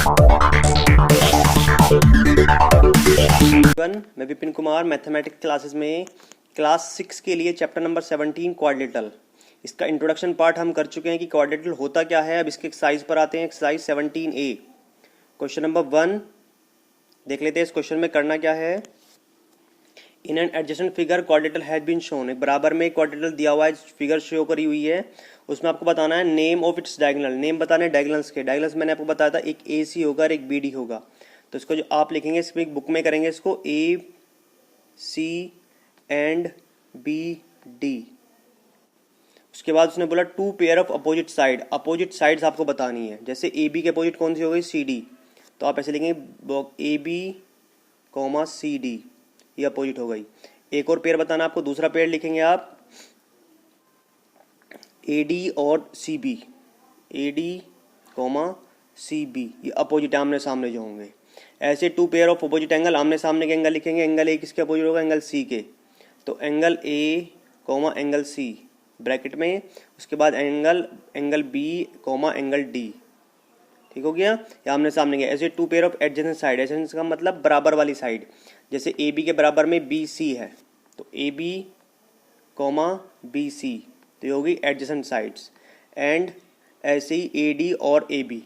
मैं Vipin Kumar mathematics classes में class 6 के लिए चैप्टर नंबर 17 क्वाड्रेटल, इसका इंट्रोडक्शन पार्ट हम कर चुके हैं कि क्वाड्रेटल होता क्या है। अब इसके एक्सरसाइज पर आते हैं। एक्सरसाइज 17A क्वेश्चन नंबर 1 देख लेते हैं। इस क्वेश्चन में करना क्या है। In an adjacent figure quadrilateral has been shown, एक बराबर में क्वाड्रेटल दिया हुआ है, फिगर शो करी हुई है। उसमें आपको बताना है name of its diagonal, name बताना है डायगोनल्स के। डायगोनल्स मैंने आपको बताया था, एक AC होगा और एक BD होगा। तो इसको जो आप लिखेंगे इसमें बुक में करेंगे इसको AC एंड BD। उसके बाद उसने बोला two pair of opposite side, opposite sides आपको बतानी है। जैसे AB के अपोजिट कौन सी हो गई, CD, तो आप ऐसे लिखेंगे AB CD, ये अपोजिट हो गई। एक और पेयर बताना आपको, दूसरा पेयर लिखेंगे आप AD और CB, AD CB, ये अपोजिट आमने सामने जो होंगे। ऐसे two pair of opposite angle, आमने सामने के एंगल लिखेंगे। एंगल A किसके अपोजिट होगा, एंगल C के। तो angle A angle C bracket में, उसके बाद एंगल B एंगल D, ठीक हो गया। या आमने सामने के। ऐसे two pair of adjacent side, adjacent का मतलब बराबर वाली साइड। जैसे AB के बराबर में BC है, तो AB BC, तो ये होगी एडजेसेंट साइड्स। एंड ऐसे ही AD और AB,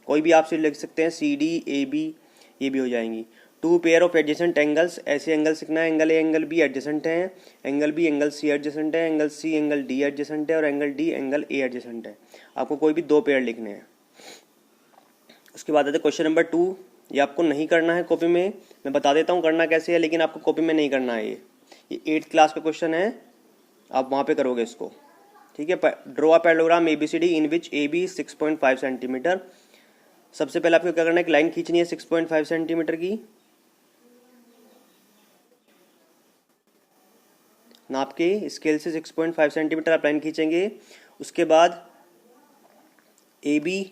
कोई भी आप लिख सकते हैं, CD AB, ये भी हो जाएंगी। Two pair of adjacent angles, ऐसे एंगल सीखना है। Angle A angle B adjacent है, angle B angle C adjacent है, angle C angle D adjacent है, और angle D angle A adjacent है। आपको कोई भी दो पेयर लिखने हैं। उसके बाद आते क्वेश्चन नंबर 2। ये आपको नहीं करना है कॉपी में, मैं बता देता हूँ करना कैसे है, लेकिन आपको कॉपी में नहीं करना है। ये 8th क्लास का क्वेश्चन है, आप वहाँ पे करोगे इसको, ठीक है। Draw a parallelogram ABCD in which AB 6.5 centimetre. सबसे पहले आपको क्या करना है, एक लाइन खींचनी है 6.5 सेंटीमीटर की, नाप के स्केल से 6.5 सेंटीमीटर आप लाइन खींचेंगे। उसके बाद AB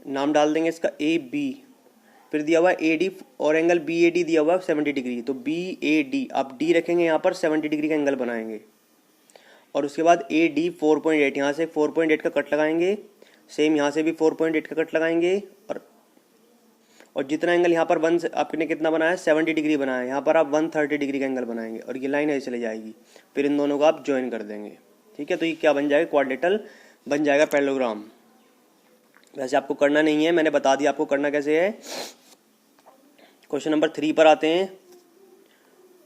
नाम डाल देंगे इसका AB, फिर दिया हुआ है AD और एंगल BAD दिया हुआ है 70 डिग्री, तो BAD आप D रखेंगे यहाँ पर, 70 डिग्री का एंगल बनाएंगे। और उसके बाद AD 4.8, यहाँ से 4.8 का कट लगाएंगे। सेम यहाँ से भी 4.8 का कट लगाएंगे। और जितना एंगल यहाँ पर आपने कितना बनाया है, 70 डिग्री बनाया है, यहाँ पर आप 130 डिग्री का एंगल बनाएंगे। और ये लाइन ऐसे चली जाएगी, फिर इन दोनों को आप ज्वाइन कर देंगे, ठीक है। तो ये क्या बन जाएगा, क्वाड्रेटल बन जाएगा, पैरेललोग्राम। वैसे आपको करना नहीं है, मैंने बता दिया आपको करना कैसे है। क्वेश्चन नंबर 3 पर आते हैं।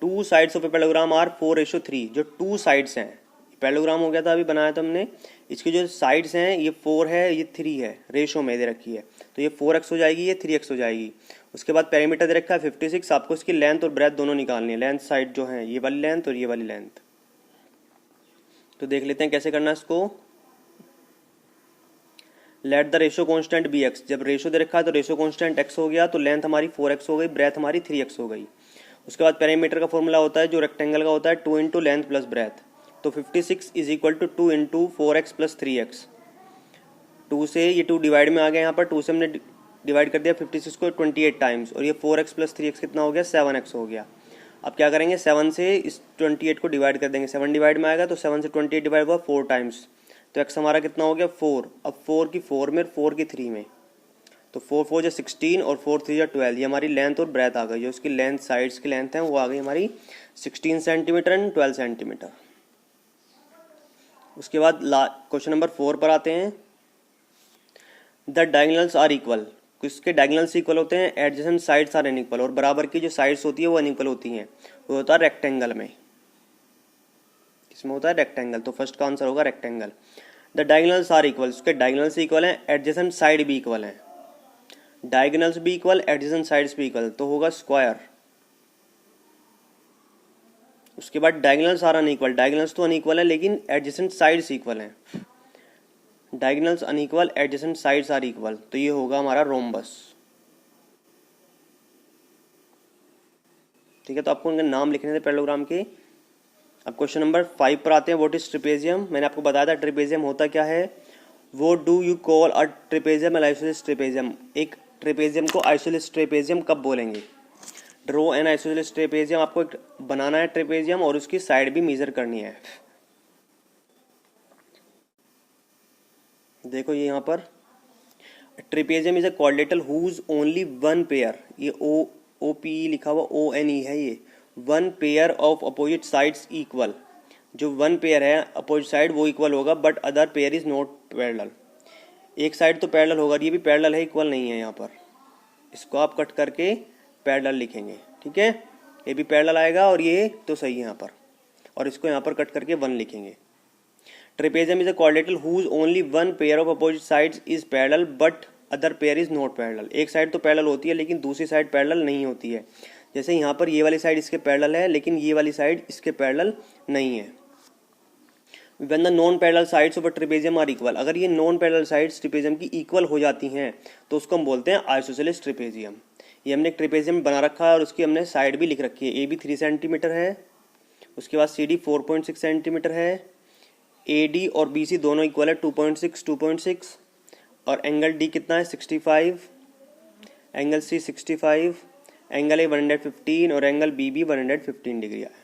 Two sides of a parallelogram are 4:3। जो टू साइड्स हैं, पैरेललोग्राम हो गया था, अभी बनाया था हमने। इसकी जो साइड्स हैं, ये 4 है, ये 3 है, रेशो में दे रखी है। तो ये 4x हो जाएगी, ये 3x हो जाएगी। उसके बाद पैरामीटर दे रखा है 56। आपको इसकी लेंथ और ब्रेथ दोनों निकालनी है। लेंथ साइड जो है, ये वाली लेंथ और ये वाली लेंथ। तो देख लेते हैं कैसे करना है इसको। Let the ratio constant be x. जब रेशो दे रखा है तो रेशो कांस्टेंट x हो गया, तो लेंथ हमारी 4x हो गई, ब्रेथ हमारी 3x हो गई। उसके बाद पैरामीटर का फॉर्मूला होता है जो रेक्टेंगल का होता है, 2 इंटू लेंथ प्लस ब्रेथ। तो 56 is equal to 2 into 4x plus 3x। 2 से ये 2 डिवाइड में आ गया, यहाँ पर 2 से हमने डिवाइड कर दिया 56 को 28 टाइम्स, और ये 4x प्लस 3x कितना हो गया, 7x हो गया। अब क्या करेंगे, 7 से इस 28 को डिवाइड कर देंगे। 7 डिवाइड में आएगा तो 7 से 28 डिवाइड हुआ 4 टाइम्स, तो x हमारा कितना हो गया, 4। अब 4 की 4 में, 4 की 3 में, तो 4 4 जो 16 और 4 3 जो 12, ये हमारी लेंथ और ब्रेथ आ गई। जो इसकी लेंथ, साइड्स की लेंथ है, वो आ गई हमारी 16 सेंटीमीटर एंड 12 सेंटीमीटर। उसके बाद क्वेश्चन नंबर 4 पर आते हैं। The diagonals are equal. किसके डायगोनल्स इक्वल होते हैं, एडजेसेंट साइड्स आर अनइक्वल। और बराबर की जो साइड्स होती है वो अनइक्वल होती हैं। वो होता है रेक्टेंगल में। किसमें होता है, रेक्टेंगल। तो फर्स्ट का आंसर होगा rectangle. The diagonals are equal, उसके डायगोनल्स इक्वल हैं, एडजेसेंट साइड भी इक्वल हैं। डायगोनल्स भी इक्वल, एडजेसेंट साइड्स भी इक्वल, तो होगा स्क्वायर। उसके बाद डायगोनल्स आर अनइक्वल। डायगोनल्स तो अनइक्वल है, लेकिन एडजेसेंट साइड्स इक्वल हैं। Diagonals unequal, adjacent sides are equal, तो ये होगा हमारा रोम्बस, ठीक है। तो आपको उनके नाम लिखने थे पैरेललोग्राम के। अब क्वेश्चन नंबर 5 पर आते हैं। What is trapezium. मैंने आपको बताया था ट्रिपेजियम होता क्या है। वो do you call a trapezium and isosceles trapezium. एक ट्रिपेजियम को आइसोसेलेस ट्रिपेजियम कब बोलेंगे। ड्रॉ एन आइसोसेलेस ट्रिपेजियम, आपको एक बनाना है ट्रिपेजियम और उसकी साइड भी मेजर करनी है। देखो ये यहाँ पर trapezium is a quadrilateral whose only one pair, ये ओ पी लिखा हुआ ओ एन ई है, ये one pair of opposite sides equal, जो वन पेयर है अपोजिट साइड वो इक्वल होगा, but other pair is not parallel. एक साइड तो पैरेलल होगा, ये भी पैरेलल है, इक्वल नहीं है यहाँ पर, इसको आप कट करके पैरेलल लिखेंगे, ठीक है। ये भी पैरेलल आएगा और ये तो सही है यहाँ पर, और इसको यहाँ पर कट करके 1 लिखेंगे। Trapezium is a quadrilateral whose only one pair of opposite sides is parallel but other pair is not parallel. एक साइड तो पैरेलल होती है लेकिन दूसरी साइड पैरेलल नहीं होती है। जैसे यहाँ पर ये वाली साइड इसके पैरेलल है लेकिन ये वाली साइड इसके पैरेलल नहीं है। When the non parallel sides of trapezium are equal, अगर ये नॉन पैरेलल साइड्स ट्रेपेजियम की इक्वल हो जाती हैं तो उसको हम बोलते हैं आइसोसेलेस ट्रेपेजियम। ये हमने एक ट्रेपेजियम बना रखा है और उसकी हमने साइड भी लिख रखी है। ए बी 3 सेंटीमीटर है, उसके बाद सी डी 4.6 सेंटीमीटर है, ए डी और बी सी दोनों इक्वल है 2.6, और एंगल डी कितना है 65, एंगल सी 65, एंगल ए 115 और एंगल बी भी 115 डिग्री है।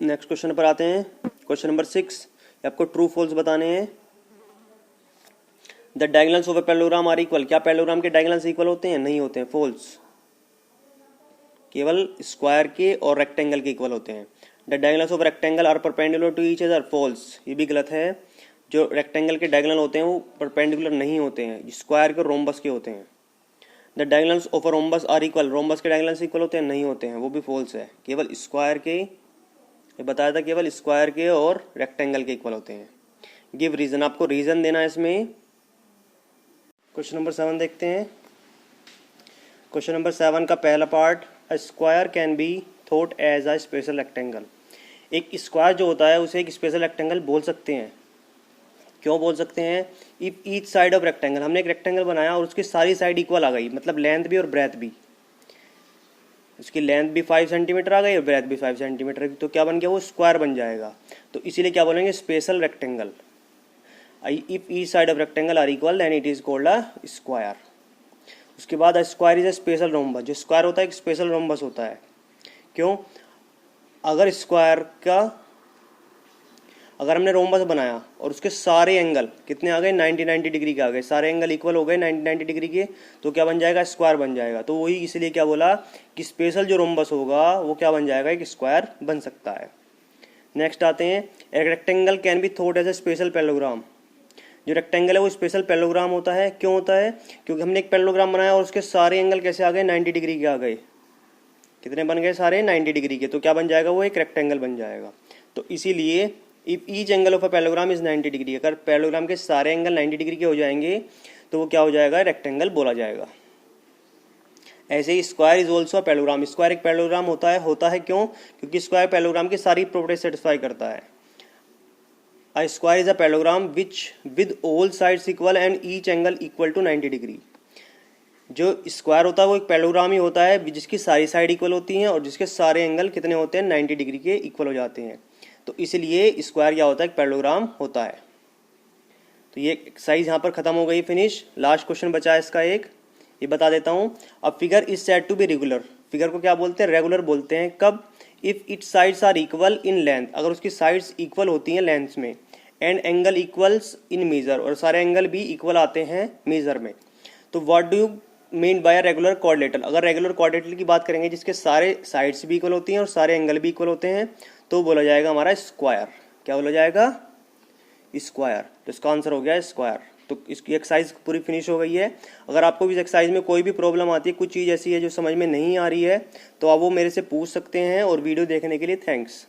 नेक्स्ट क्वेश्चन पर आते हैं। क्वेश्चन नंबर 6, आपको ट्रू फॉल्स बताने हैं। The diagonals of a parallelogram are equal, क्या पैरेललोग्राम के डायगोनल्स इक्वल होते हैं? नहीं होते हैं, फॉल्स। केवल स्क्वायर के और रेक्टेंगल के इक्वल होते हैं। The diagonals of rectangle are perpendicular to each other, false. ये भी गलत है, जो रेक्टेंगल के डायगोनल होते हैं वो परपेंडिकुलर नहीं होते हैं, स्क्वायर के और रोम्बस के होते हैं। The diagonals of a rhombus are equal, rhombus के डायगोनल्स इक्वल होते हैं? नहीं होते हैं, वो भी फॉल्स है। केवल स्क्वायर के, ये बताया था, केवल स्क्वायर के और रेक्टेंगल के इक्वल होते हैं। गिव रीजन, आपको रीजन देना है इसमें। क्वेश्चन नंबर 7 देखते हैं। क्वेश्चन नंबर 7 का पहला part, a square can be thought as a special rectangle. एक स्क्वायर जो होता है उसे एक स्पेशल रेक्टेंगल बोल सकते हैं। क्यों बोल सकते हैं? If each side of rectangle, हमने एक रेक्टेंगल बनाया और उसकी सारी साइड इक्वल आ गई, मतलब लेंथ भी और ब्रेथ भी, उसकी लेंथ भी 5 सेंटीमीटर आ गई और ब्रेथ भी 5 सेंटीमीटर, तो क्या बन गया? वो स्क्वायर बन जाएगा। तो इसीलिए क्या बोलेंगे? Special rectangle. If each side of rectangle are equal then it is called a square. उसके बाद square is a special rhombus, जो स्क्वायर होता है एक स्पेशल रोम्बस होता है। क्यों? अगर स्क्वायर का, अगर हमने रोम्बस बनाया और उसके सारे एंगल कितने आ गए? 90 डिग्री के आ गए, सारे एंगल इक्वल हो गए 90 डिग्री के, तो क्या बन जाएगा? स्क्वायर बन जाएगा। तो वही इसलिए क्या बोला कि स्पेशल जो रोम्बस होगा वो क्या बन जाएगा? एक स्क्वायर बन सकता है। नेक्स्ट आते हैं, एक rectangle can be thought as a special parallelogram. जो रेक्टेंगल है वो स्पेशल पैरेललोग्राम होता है। क्यों होता है? क्योंकि हमने एक पैरेललोग्राम बनाया और उसके सारे एंगल कैसे आ गए? 90 डिग्री के आ गए। कितने बन गए? सारे 90 डिग्री के, तो क्या बन जाएगा? वो एक रेक्टेंगल बन जाएगा। तो इसीलिए if each angle of a parallelogram is 90 degree, अगर पैरेललोग्राम के सारे एंगल 90 डिग्री के हो जाएंगे तो वो क्या हो जाएगा? रेक्टेंगल बोला जाएगा। ऐसे ही square is also parallelogram, square एक पैरेललोग्राम होता है। क्यों? क्योंकि स्क्वायर पैरेललोग्राम की सारी प्रॉपर्टी सेटिस्फाई करता है। A square is a parallelogram which with all sides equal and each angle equal to 90 degree. जो स्क्वायर होता है वो एक पैरेललोग्राम ही होता है जिसकी सारी साइड इक्वल होती हैं और जिसके सारे एंगल कितने होते हैं? 90 डिग्री के इक्वल हो जाते हैं। तो इसलिए स्क्वायर क्या होता है? एक पैरेललोग्राम होता है। तो ये एक्सरसाइज यहाँ पर खत्म हो गई, फिनिश। लास्ट क्वेश्चन बचा है इसका एक, ये बता देता हूँ। अब figure is said to be regular, figure को क्या बोलते हैं? रेगुलर बोलते हैं। कब? If its sides are equal in length, अगर उसकी साइड्स इक्वल होती हैं लेंथ में, and angle equals in measure, और सारे एंगल भी इक्वल आते हैं मेजर में। तो what do you mean by regular quadrilateral? अगर रेगुलर क्वाड्रिलेटरल की बात करेंगे जिसके सारे साइड्स भी इक्वल होती हैं और सारे एंगल भी इक्वल होते हैं, तो बोला जाएगा हमारा स्क्वायर। क्या बोला जाएगा? स्क्वायर। तो इसका आंसर हो गया स्क्वायर। तो इसकी एक्सरसाइज पूरी फिनिश हो गई है। अगर आपको इस एक्सरसाइज में कोई भी प्रॉब्लम आती है, कुछ चीज़ ऐसी है जो समझ में नहीं आ रही है, तो आप वो मेरे से पूछ सकते हैं। और वीडियो देखने के लिए थैंक्स।